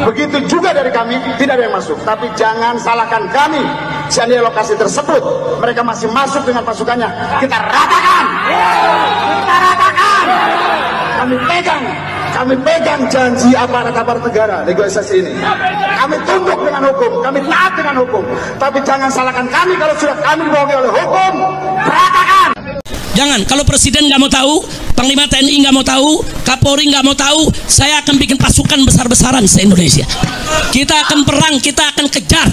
Begitu juga dari kami, tidak ada yang masuk. Tapi jangan salahkan kami. Seandainya lokasi tersebut mereka masih masuk dengan pasukannya, kita ratakan. Kita ratakan. Kami pegang janji aparat-aparat negara negosiasi ini. Kami tunduk dengan hukum, kami taat dengan hukum. Tapi jangan salahkan kami kalau sudah kami dibohongi oleh hukum. Ratakan. Jangan, kalau presiden nggak mau tahu, panglima TNI nggak mau tahu, Kapolri nggak mau tahu, saya akan bikin pasukan besar-besaran se-Indonesia. Kita akan perang, kita akan kejar,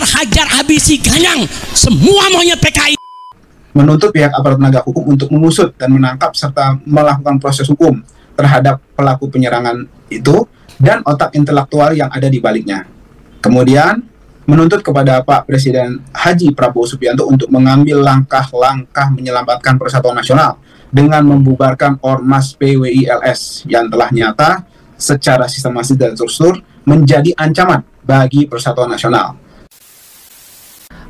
hajar, habisi, ganyang semua maunya PKI. Menuntut pihak aparat penegak hukum untuk mengusut dan menangkap serta melakukan proses hukum terhadap pelaku penyerangan itu dan otak intelektual yang ada di baliknya. Kemudian menuntut kepada Pak Presiden Haji Prabowo Subianto untuk mengambil langkah-langkah menyelamatkan Persatuan Nasional dengan membubarkan Ormas PWI-LS yang telah nyata secara sistematis dan terstruktur menjadi ancaman bagi Persatuan Nasional.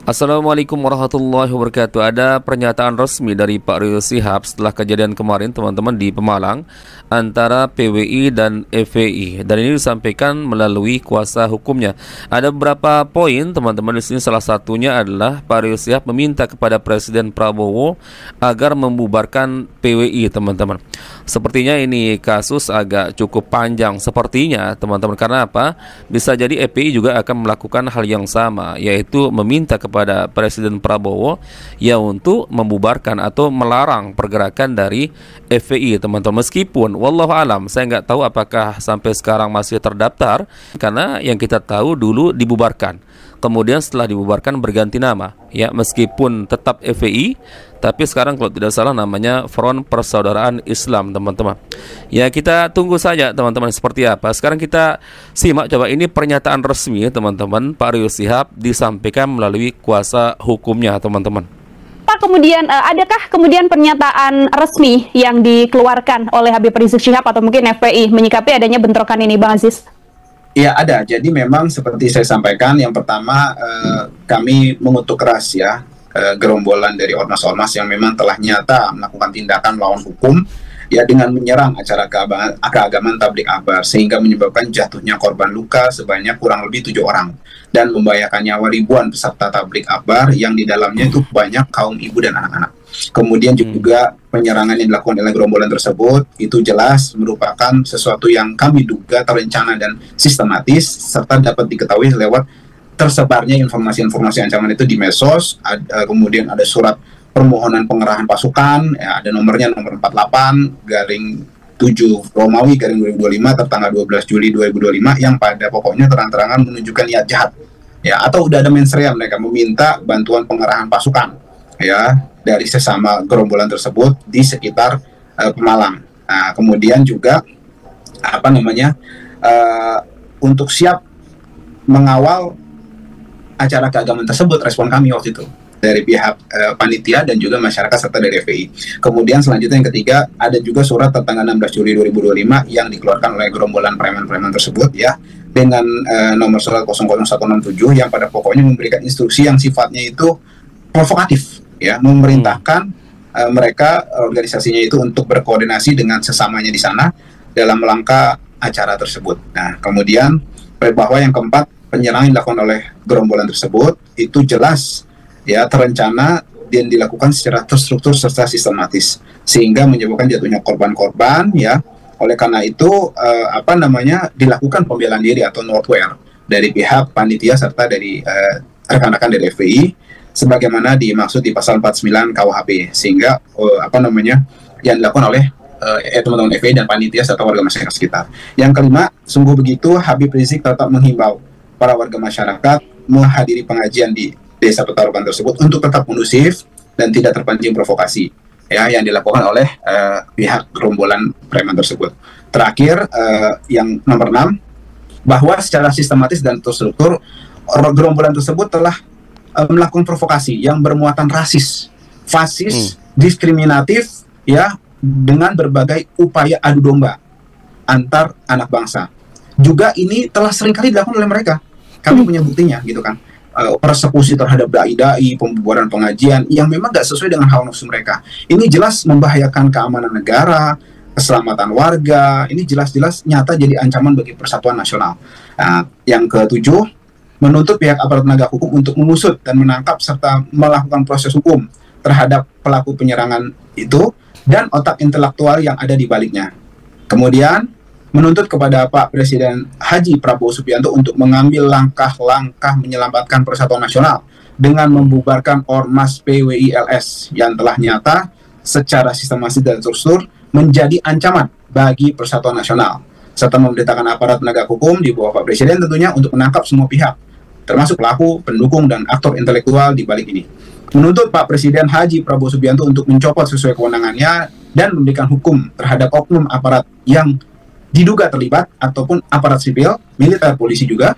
Assalamualaikum warahmatullahi wabarakatuh. Ada pernyataan resmi dari Pak Rizik Syihab setelah kejadian kemarin teman-teman di Pemalang antara PWI dan FPI, dan ini disampaikan melalui kuasa hukumnya. Ada beberapa poin teman-teman di sini, salah satunya adalah Pak Rizik Syihab meminta kepada Presiden Prabowo agar membubarkan PWI teman-teman. Sepertinya ini kasus agak cukup panjang sepertinya teman-teman, karena apa? Bisa jadi FPI juga akan melakukan hal yang sama, yaitu meminta kepada Presiden Prabowo ya untuk membubarkan atau melarang pergerakan dari FPI teman-teman. Meskipun wallahu alam saya nggak tahu apakah sampai sekarang masih terdaftar, karena yang kita tahu dulu dibubarkan, kemudian setelah dibubarkan berganti nama ya, meskipun tetap FPI tapi sekarang kalau tidak salah namanya Front Persaudaraan Islam teman-teman. Ya kita tunggu saja teman-teman seperti apa. Sekarang kita simak coba ini pernyataan resmi teman-teman Pak Rizik Syihab disampaikan melalui kuasa hukumnya teman-teman. Pak, kemudian adakah kemudian pernyataan resmi yang dikeluarkan oleh Habib Rizik Syihab atau mungkin FPI menyikapi adanya bentrokan ini Bang Aziz? Ya ada, jadi memang seperti saya sampaikan, yang pertama kami mengutuk keras ya gerombolan dari ormas-ormas yang memang telah nyata melakukan tindakan melawan hukum ya dengan menyerang acara keagamaan tablik akbar sehingga menyebabkan jatuhnya korban luka sebanyak kurang lebih 7 orang dan membahayakan nyawa ribuan peserta tablik akbar yang di dalamnya itu banyak kaum ibu dan anak-anak. Kemudian juga penyerangan yang dilakukan oleh gerombolan tersebut itu jelas merupakan sesuatu yang kami duga terencana dan sistematis serta dapat diketahui lewat tersebarnya informasi-informasi ancaman itu di medsos. Kemudian ada surat permohonan pengerahan pasukan ya, ada nomornya nomor 48/7 Romawi /2025 tertanggal 12 Juli 2025 yang pada pokoknya terang-terangan menunjukkan niat jahat ya, atau udah ada mensrea mereka meminta bantuan pengerahan pasukan ya dari sesama gerombolan tersebut di sekitar Pemalang. Nah, kemudian juga untuk siap mengawal acara keagamaan tersebut, respon kami waktu itu dari pihak panitia dan juga masyarakat serta dari FPI. Kemudian selanjutnya yang ketiga ada juga surat tertanggal 16 Juli 2025 yang dikeluarkan oleh gerombolan preman-preman tersebut ya dengan nomor surat 00167 yang pada pokoknya memberikan instruksi yang sifatnya itu provokatif ya, memerintahkan mereka organisasinya itu untuk berkoordinasi dengan sesamanya di sana dalam rangka acara tersebut. Nah, kemudian bahwa yang keempat, penyerangan yang dilakukan oleh gerombolan tersebut itu jelas ya terencana dan dilakukan secara terstruktur serta sistematis sehingga menyebabkan jatuhnya korban-korban ya. Oleh karena itu dilakukan pembelaan diri atau notwear dari pihak panitia serta dari rekan-rekan dari FPI sebagaimana dimaksud di pasal 49 KUHP sehingga yang dilakukan oleh teman-teman FPI dan panitia serta warga masyarakat sekitar. Yang kelima, sungguh begitu Habib Rizik tetap menghimbau para warga masyarakat menghadiri pengajian di Desa Petarukan tersebut untuk tetap kondusif dan tidak terpancing provokasi ya yang dilakukan oleh pihak gerombolan preman tersebut. Terakhir yang nomor 6, bahwa secara sistematis dan terstruktur gerombolan tersebut telah melakukan provokasi yang bermuatan rasis, fasis, diskriminatif ya dengan berbagai upaya adu domba antar anak bangsa. Juga ini telah seringkali dilakukan oleh mereka. Kami punya buktinya gitu kan. Persekusi terhadap dai-dai, pembubaran pengajian yang memang gak sesuai dengan hawa nafsu mereka. Ini jelas membahayakan keamanan negara, keselamatan warga, ini jelas-jelas nyata jadi ancaman bagi persatuan nasional. Nah, yang ketujuh, menuntut pihak aparat penegak hukum untuk mengusut dan menangkap serta melakukan proses hukum terhadap pelaku penyerangan itu dan otak intelektual yang ada di baliknya. Kemudian, menuntut kepada Pak Presiden Haji Prabowo Subianto untuk mengambil langkah-langkah menyelamatkan persatuan nasional dengan membubarkan Ormas PWI-LS yang telah nyata secara sistematis dan terstruktur menjadi ancaman bagi persatuan nasional, serta memerintahkan aparat penegak hukum di bawah Pak Presiden tentunya untuk menangkap semua pihak, termasuk pelaku, pendukung, dan aktor intelektual di balik ini. Menuntut Pak Presiden Haji Prabowo Subianto untuk mencopot sesuai kewenangannya dan memberikan hukum terhadap oknum aparat yang diduga terlibat ataupun aparat sipil, militer, polisi juga,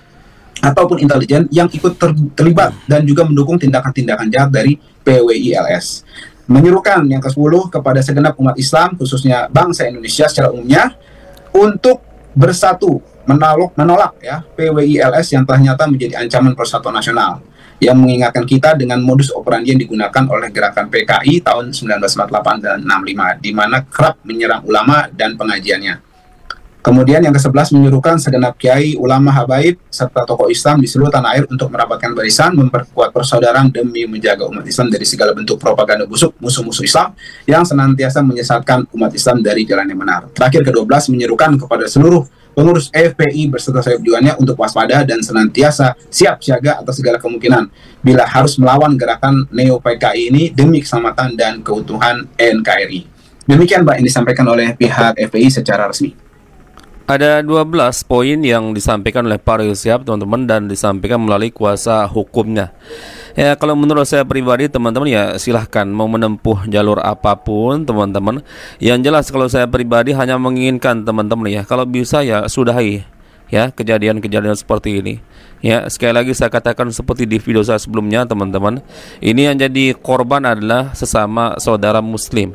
ataupun intelijen yang ikut terlibat dan juga mendukung tindakan-tindakan jahat dari PWI-LS. Menyerukan yang ke-10 kepada segenap umat Islam, khususnya bangsa Indonesia secara umumnya, untuk bersatu menolak ya PWI-LS yang telah nyata menjadi ancaman persatuan nasional, yang mengingatkan kita dengan modus operandi yang digunakan oleh gerakan PKI tahun 1948 dan 65, di mana kerap menyerang ulama dan pengajiannya. Kemudian yang ke-11 menyuruhkan segenap kiai, ulama, habaib, serta tokoh Islam di seluruh tanah air untuk merapatkan barisan, memperkuat persaudaraan demi menjaga umat Islam dari segala bentuk propaganda busuk musuh-musuh Islam yang senantiasa menyesatkan umat Islam dari jalan yang benar. Terakhir ke-12 menyerukan kepada seluruh pengurus FPI berserta sayap-juannya untuk waspada dan senantiasa siap siaga atas segala kemungkinan bila harus melawan gerakan Neo PKI ini demi keselamatan dan keutuhan NKRI. Demikian Pak yang disampaikan oleh pihak FPI secara resmi. Ada 12 poin yang disampaikan oleh Pak Rizik Syihab, teman-teman, dan disampaikan melalui kuasa hukumnya. Ya, kalau menurut saya pribadi, teman-teman, ya silahkan mau menempuh jalur apapun, teman-teman. Yang jelas kalau saya pribadi hanya menginginkan, teman-teman, ya kalau bisa ya sudahi ya kejadian-kejadian seperti ini. Ya, sekali lagi saya katakan seperti di video saya sebelumnya, teman-teman, ini yang jadi korban adalah sesama saudara muslim.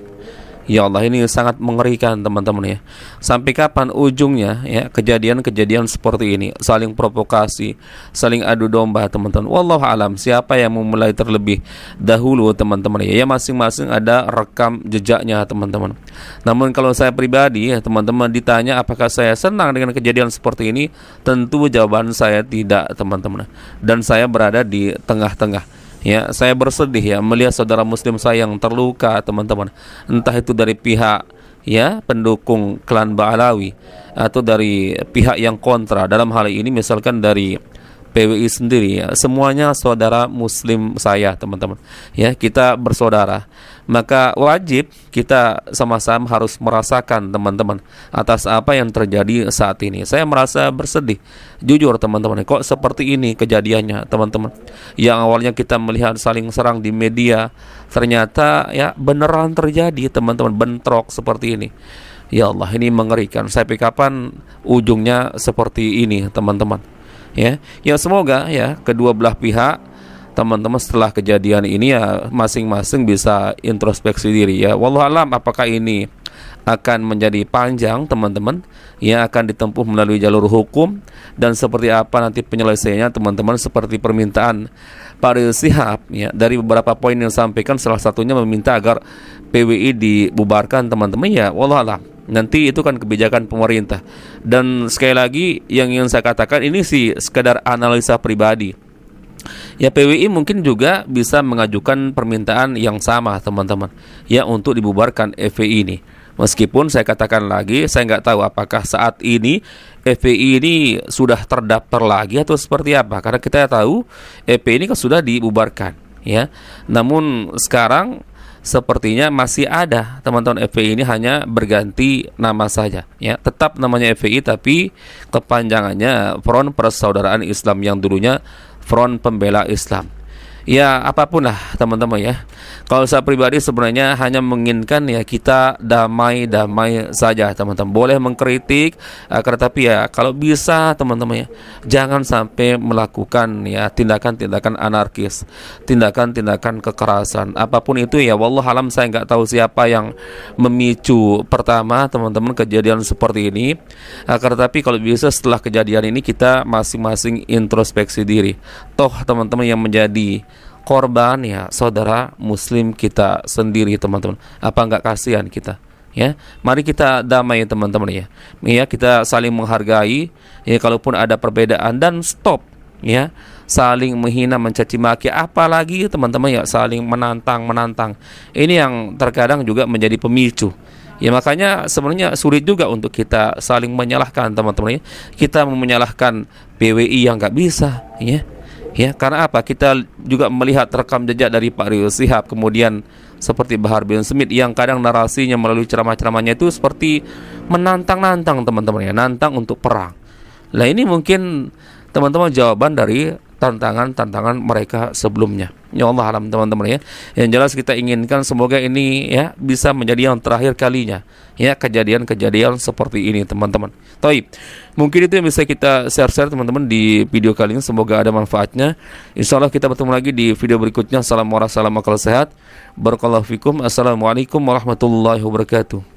Ya Allah, ini sangat mengerikan, teman-teman, ya. Sampai kapan ujungnya ya kejadian-kejadian seperti ini, saling provokasi, saling adu domba, teman-teman. Wallahu alam, siapa yang memulai terlebih dahulu, teman-teman, ya masing-masing ada rekam jejaknya, teman-teman. Namun kalau saya pribadi, ya teman-teman, ditanya apakah saya senang dengan kejadian seperti ini, tentu jawaban saya tidak, teman-teman. Dan saya berada di tengah-tengah. Ya, saya bersedih ya melihat saudara muslim saya yang terluka, teman-teman. Entah itu dari pihak ya pendukung klan Ba'alawi atau dari pihak yang kontra. Dalam hal ini misalkan dari PWI sendiri, ya, semuanya saudara muslim saya, teman-teman. Ya, kita bersaudara. Maka wajib kita sama-sama harus merasakan, teman-teman, atas apa yang terjadi saat ini. Saya merasa bersedih, jujur, teman-teman. Kok seperti ini kejadiannya, teman-teman? Yang awalnya kita melihat saling serang di media, ternyata ya beneran terjadi, teman-teman, bentrok seperti ini. Ya Allah, ini mengerikan. Sampai kapan ujungnya seperti ini, teman-teman? Ya semoga ya kedua belah pihak, teman-teman, setelah kejadian ini ya masing-masing bisa introspeksi diri ya. Wallahu alam apakah ini akan menjadi panjang, teman-teman, yang akan ditempuh melalui jalur hukum, dan seperti apa nanti penyelesaiannya, teman-teman, seperti permintaan Pak Rizik Syihab ya. Dari beberapa poin yang disampaikan, salah satunya meminta agar PWI dibubarkan, teman-teman, ya wallahu alam. Nanti itu kan kebijakan pemerintah. Dan sekali lagi yang ingin saya katakan, ini sih sekedar analisa pribadi. Ya, PWI mungkin juga bisa mengajukan permintaan yang sama, teman-teman, ya untuk dibubarkan FPI ini. Meskipun saya katakan lagi, saya nggak tahu apakah saat ini FPI ini sudah terdaftar lagi atau seperti apa. Karena kita tahu FPI ini kan sudah dibubarkan, ya. Namun sekarang sepertinya masih ada, teman-teman, FPI ini hanya berganti nama saja ya. Tetap namanya FPI tapi kepanjangannya Front Persaudaraan Islam, yang dulunya Front Pembela Islam. Ya apapun lah, teman-teman, ya. Kalau saya pribadi sebenarnya hanya menginginkan ya kita damai-damai saja, teman-teman. Boleh mengkritik, tetapi ya kalau bisa, teman-teman, ya jangan sampai melakukan ya tindakan-tindakan anarkis, tindakan-tindakan kekerasan, apapun itu ya. Wallah alam, saya nggak tahu siapa yang memicu pertama, teman-teman, kejadian seperti ini. Tetapi kalau bisa setelah kejadian ini kita masing-masing introspeksi diri. Toh teman-teman yang menjadi korban ya saudara muslim kita sendiri, teman-teman. Apa nggak kasihan kita? Ya, mari kita damai teman-teman ya. Ya, kita saling menghargai ya, kalaupun ada perbedaan, dan stop ya saling menghina, mencaci maki, apalagi teman-teman ya saling menantang. Ini yang terkadang juga menjadi pemicu. Ya, makanya sebenarnya sulit juga untuk kita saling menyalahkan teman-teman ya. Kita menyalahkan PWI yang nggak bisa ya. Ya, karena apa? Kita juga melihat rekam jejak dari Pak Rizik Syihab, kemudian seperti Bahar bin Smith yang kadang narasinya melalui ceramah-ceramahnya itu seperti menantang teman-teman ya, nantang untuk perang. Nah, ini mungkin teman-teman jawaban dari tantangan mereka sebelumnya. Ya Allah alam teman-teman ya. Yang jelas kita inginkan semoga ini ya bisa menjadi yang terakhir kalinya ya kejadian-kejadian seperti ini teman-teman. Taib. Mungkin itu yang bisa kita share teman-teman di video kali ini, semoga ada manfaatnya. Insyaallah kita bertemu lagi di video berikutnya. Assalamualaikum warahmatullahi wabarakatuh. Barakallahu fikum. Assalamualaikum warahmatullahi wabarakatuh.